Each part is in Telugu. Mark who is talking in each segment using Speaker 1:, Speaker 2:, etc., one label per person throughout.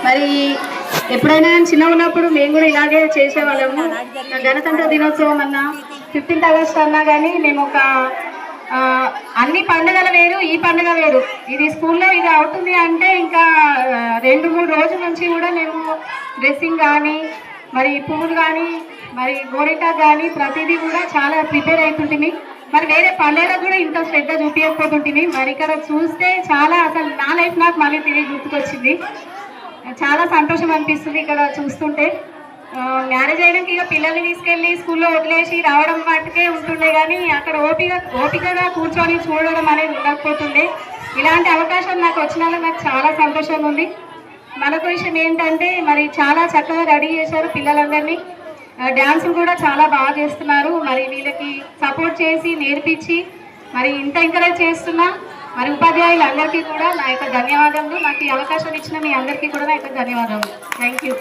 Speaker 1: మరి ఎప్పుడైనా చిన్న ఉన్నప్పుడు మేము కూడా ఇలాగే చేసేవాళ్ళము. గణతంత్ర దినోత్సవం అన్నా 15th ఆగస్ట్ అన్నా కానీ మేము ఒక అన్ని పండుగలు వేరు, ఈ పండుగ వేరు. ఇది స్కూల్లో ఇది అవుతుంది అంటే ఇంకా 2-3 రోజుల నుంచి కూడా మేము డ్రెస్సింగ్ కానీ మరి పువ్వులు కానీ మరి గోరింటాకు కానీ ప్రతిదీ కూడా చాలా ప్రిపేర్ అవుతుంటుంది. మరి వేరే పండుగలకు కూడా ఇంత శ్రద్ధ చూపించకపోతుంటుంది. మరి ఇక్కడ చూస్తే చాలా అసలు నా లైఫ్ నాకు మళ్ళీ తిరిగి గుర్తుకొచ్చింది. చాలా సంతోషం అనిపిస్తుంది ఇక్కడ చూస్తుంటే. మ్యారేజ్ అయ్యాక ఇక పిల్లల్ని తీసుకెళ్ళి స్కూల్లో వదిలేసి రావడం మటుకే ఉంటుండే, కానీ అక్కడ ఓపికగా కూర్చొని చూడడం అనేది ఉండకపోతుండే. ఇలాంటి అవకాశం నాకు వచ్చినందుకు నాకు చాలా సంతోషంగా ఉంది. మరొక విషయం ఏంటంటే మరి చాలా చక్కగా రెడీ చేశారు పిల్లలందరినీ. డ్యాన్సులు కూడా చాలా బాగా చేస్తున్నారు. మరి వీళ్ళకి సపోర్ట్ చేసి నేర్పించి మరి ఇంత ఎంకరేజ్ చేస్తున్నా మరి ఉపాధ్యాయులందరికీ కూడా నా యొక్క ధన్యవాదాలు. నాకు ఈ అవకాశం ఇచ్చిన మీ అందరికీ కూడా నా యొక్క ధన్యవాదాలు. Thank you.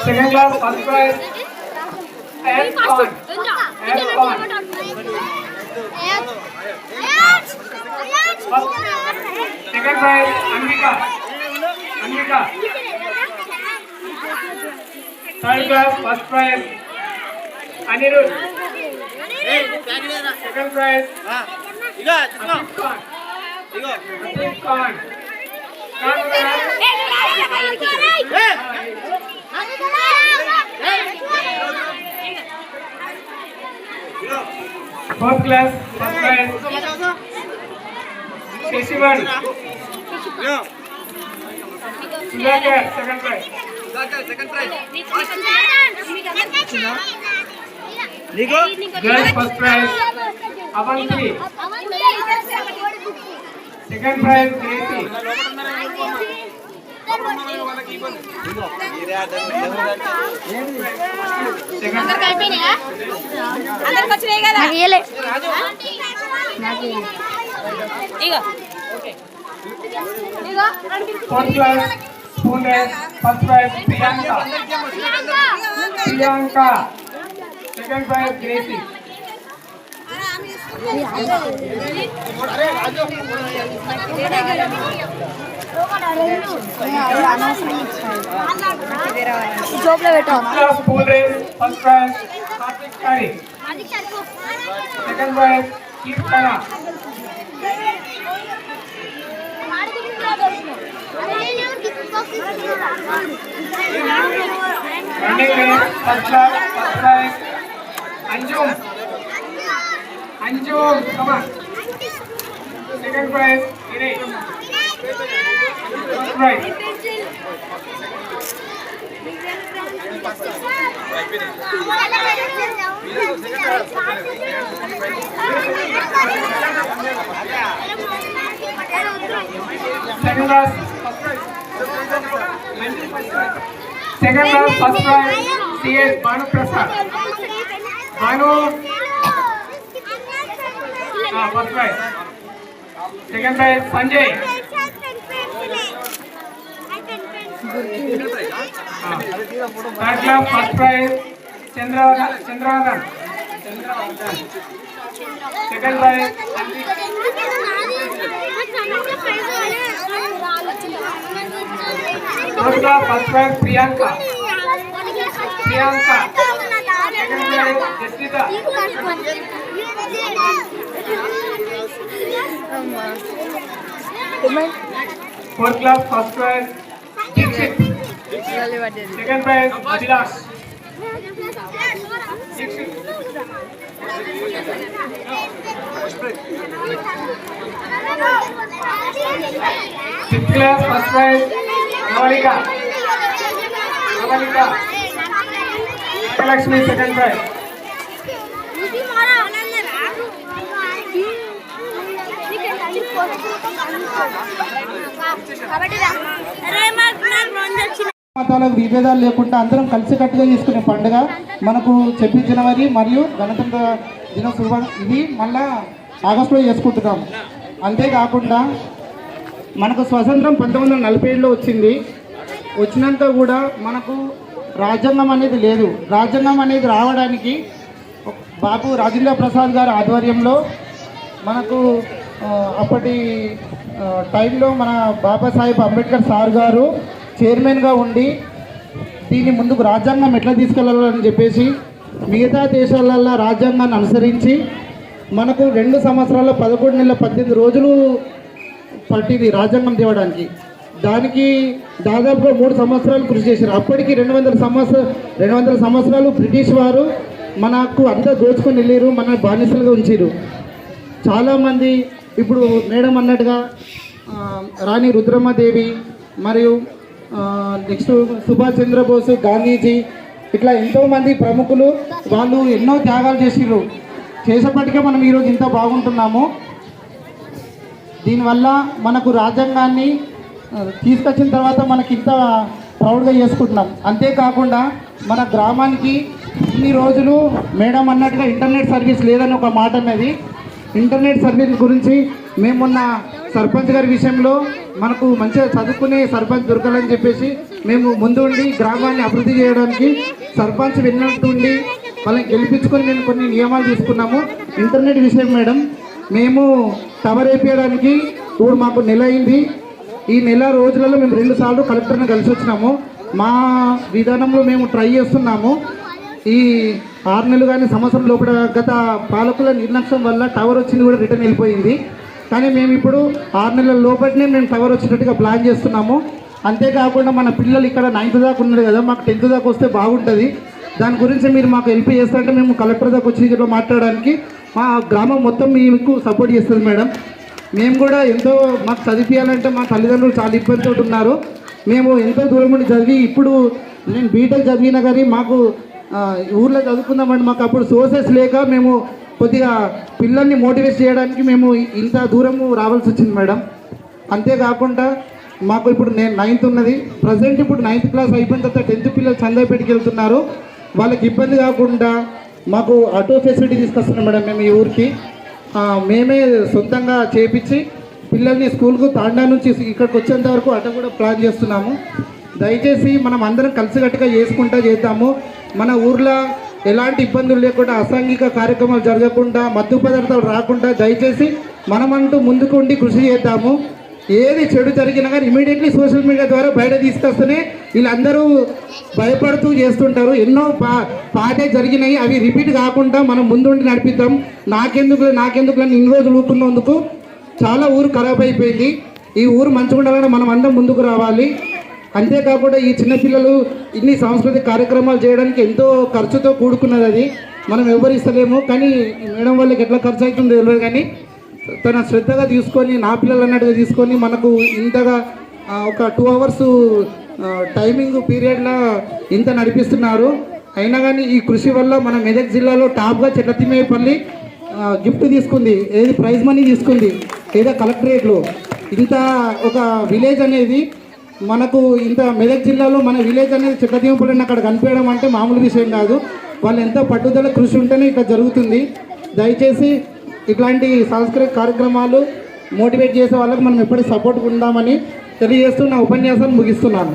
Speaker 2: Second class, first prize, second prize, Anvika. Third class, first prize, Anirudh. Second prize, Khan. Fourth class, first prize, Sheshivan. Sudhakar, second prize. Girls, first prize, Avanti. Second prize, Gracie. Fourth class, spoon race, first prize, Priyanka. Second prize, Gracie. Spoon race, first prize, Kartik Kari. Second prize, Kirtana. Running race, first prize, Anjum, come on. Second prize, Ire. First prize. Second class, first prize, CS Banu Prasad. First prize. Second prize, Sanjay. Third class, first prize, Chandravadan. Second prize, third class, first prize, Priyanka. Second prize, Jasita. Fourth class, first prize, Dixit. Second prize, Abhilash. Sixth class, first prize, Navalika. Lakshmi, second prize.
Speaker 3: మతాలకు విభేదాలు లేకుండా అందరం కలిసికట్టుగా చేసుకునే పండుగ మనకు 26 జనవరి మరియు గణతంత్ర దినోత్సవం ఇది మళ్ళా ఆగస్టులో చేసుకుంటున్నాం. అంతేకాకుండా మనకు స్వతంత్రం 1947లో వచ్చింది. వచ్చినాక కూడా మనకు రాజ్యాంగం అనేది లేదు. రాజ్యాంగం అనేది రావడానికి బాబు రాజేంద్ర ప్రసాద్ గారి ఆధ్వర్యంలో మనకు అప్పటి టైంలో మన బాబాసాహెబ్ అంబేద్కర్ సార్ గారు చైర్మన్గా ఉండి దీన్ని ముందుకు రాజ్యాంగం ఎట్లా తీసుకెళ్ళాలని చెప్పేసి మిగతా దేశాలల్లో రాజ్యాంగాన్ని అనుసరించి మనకు 2 సంవత్సరాల 11 నెలల 18 రోజులు పట్టింది రాజ్యాంగం తేవడానికి. దానికి దాదాపుగా 3 సంవత్సరాలు కృషి చేశారు. అప్పటికి 200 సంవత్సరాలు బ్రిటిష్ వారు మనకు అంతా దోచుకొని వెళ్ళారు, మన బానిసలుగా ఉంచారు. చాలామంది ఇప్పుడు మేడం అన్నట్టుగా రాణి రుద్రమ్మదేవి మరియు నెక్స్ట్ సుభాష్ చంద్రబోస్, గాంధీజీ, ఇట్లా ఎంతోమంది ప్రముఖులు వాళ్ళు ఎన్నో త్యాగాలు చేసిర్రు. చేసేప్పటికే మనం ఈరోజు ఇంత బాగుంటున్నాము. దీనివల్ల మనకు రాజ్యాంగాన్ని తీసుకొచ్చిన తర్వాత మనకి ఇంత ప్రౌడ్గా చేసుకుంటున్నాం. అంతేకాకుండా మన గ్రామానికి ఇన్ని రోజులు మేడం అన్నట్టుగా ఇంటర్నెట్ సర్వీస్ లేదని ఒక మాట అన్నది. ఇంటర్నెట్ సర్వీస్ గురించి మేమున్న సర్పంచ్ గారి విషయంలో మనకు మంచిగా చదువుకునే సర్పంచ్ దొరకాలని చెప్పేసి మేము ముందు ఉండి గ్రామాన్ని అభివృద్ధి చేయడానికి సర్పంచ్ విన్నట్టుండి వాళ్ళని గెలిపించుకొని మేము కొన్ని నియమాలు తీసుకున్నాము. ఇంటర్నెట్ విషయం మేడం, మేము టవర్ వేపించడానికి ఇప్పుడు మాకు నెల అయింది. ఈ నెల రోజులలో మేము 2 సార్లు కలెక్టర్ని కలిసి వచ్చినాము. మా విధానంలో మేము ట్రై చేస్తున్నాము. ఈ 6 నెలలు కానీ సంవత్సరం లోపల గత పాలకుల నిర్లక్ష్యం వల్ల టవర్ వచ్చింది కూడా రిటర్న్ వెళ్ళిపోయింది. కానీ మేము ఇప్పుడు 6 నెలల లోపలనే మేము టవర్ వచ్చేటట్టుగా ప్లాన్ చేస్తున్నాము. అంతేకాకుండా మన పిల్లలు ఇక్కడ 9th దాకా ఉన్నారు కదా, మాకు 10th దాకా వస్తే బాగుంటుంది. దాని గురించి మీరు మాకు హెల్ప్ చేస్తారంటే మేము కలెక్టర్ దాకా వచ్చి ఇక్కడ మాట్లాడడానికి మా గ్రామం మొత్తం మీకు సపోర్ట్ చేస్తుంది మేడం. మేము కూడా ఎంతో మాకు చదివించాలంటే మా తల్లిదండ్రులు చాలా ఇబ్బందితో ఉన్నారు. మేము ఎంతో దూరం నుండి చదివి ఇప్పుడు నేను బీటెక్ చదివినా కానీ మాకు ఊర్లో చదువుకుందామంటే మాకు అప్పుడు సోర్సెస్ లేక మేము కొద్దిగా పిల్లల్ని మోటివేట్ చేయడానికి మేము ఇంత దూరము రావాల్సి వచ్చింది మేడం. అంతేకాకుండా మాకు ఇప్పుడు నేను 9th ఉన్నది, ప్రజెంట్ ఇప్పుడు 9th క్లాస్ అయిపోయిన తర్వాత 10th పిల్లలు చందాపేటకి వెళ్తున్నారు. వాళ్ళకి ఇబ్బంది కాకుండా మాకు ఆటో ఫెసిలిటీ తీసుకొస్తున్నాం మేడం. మేము ఈ ఊరికి మేమే సొంతంగా చేపించి పిల్లల్ని స్కూల్కు తాండా నుంచి ఇక్కడికి వచ్చేంత వరకు ఆటో కూడా ప్లాన్ చేస్తున్నాము. దయచేసి మనం అందరం కలిసికట్టుగా చేసుకుంటా చేద్దాము. మన ఊర్లో ఎలాంటి ఇబ్బందులు లేకుండా, అసాంఘిక కార్యక్రమాలు జరగకుండా, మత్తు పదార్థాలు రాకుండా దయచేసి మనమంటూ ముందుకు ఉండి కృషి చేద్దాము. ఏది చెడు జరిగినా కానీ ఇమీడియట్లీ సోషల్ మీడియా ద్వారా బయట తీసుకొస్తేనే వీళ్ళందరూ భయపడుతూ చేస్తుంటారు. ఎన్నో పాటే జరిగినాయి, అవి రిపీట్ కాకుండా మనం ముందుండి నడిపిద్దాం. నాకెందుకు ఇన్ని రోజులు ఊరుకున్నందుకు చాలా ఊరు ఖరాబ్ అయిపోయింది. ఈ ఊరు మంచిగా ఉండాలని మనం అందరం ముందుకు రావాలి. అంతేకాకుండా ఈ చిన్నపిల్లలు ఇన్ని సాంస్కృతిక కార్యక్రమాలు చేయడానికి ఎంతో ఖర్చుతో కూడుకున్నది. అది మనం ఎవరు ఇస్తలేము, కానీ మేడం వాళ్ళకి ఎట్లా ఖర్చు అవుతుందో తెలియదు. కానీ తన శ్రద్ధగా తీసుకొని నా పిల్లలు అన్నట్టుగా తీసుకొని మనకు ఇంతగా ఒక 2 hours టైమింగ్ పీరియడ్లో ఇంత నడిపిస్తున్నారు. అయినా కానీ ఈ కృషి వల్ల మన మెదక్ జిల్లాలో టాప్గా చెట్లతిమ్మేపల్లి గిఫ్ట్ తీసుకుంది, ఏది ప్రైజ్ మనీ తీసుకుంది, ఏదో కలెక్టరేట్లో. ఇంత ఒక విలేజ్ అనేది మనకు ఇంత మెదక్ జిల్లాలో మన విలేజ్ అనేది చెట్లతిమ్మపల్లిని అక్కడ కనిపించడం అంటే మామూలు విషయం కాదు. వాళ్ళు ఎంతో పట్టుదల కృషి ఉంటేనే ఇట్లా జరుగుతుంది. దయచేసి ఇట్లాంటి సాంస్కృతిక కార్యక్రమాలు మోటివేట్ చేసే వాళ్ళకి మనం ఎప్పటికీ సపోర్ట్ ఉందామని తెలియజేస్తూ నా ఉపన్యాసాన్ని ముగిస్తున్నాను.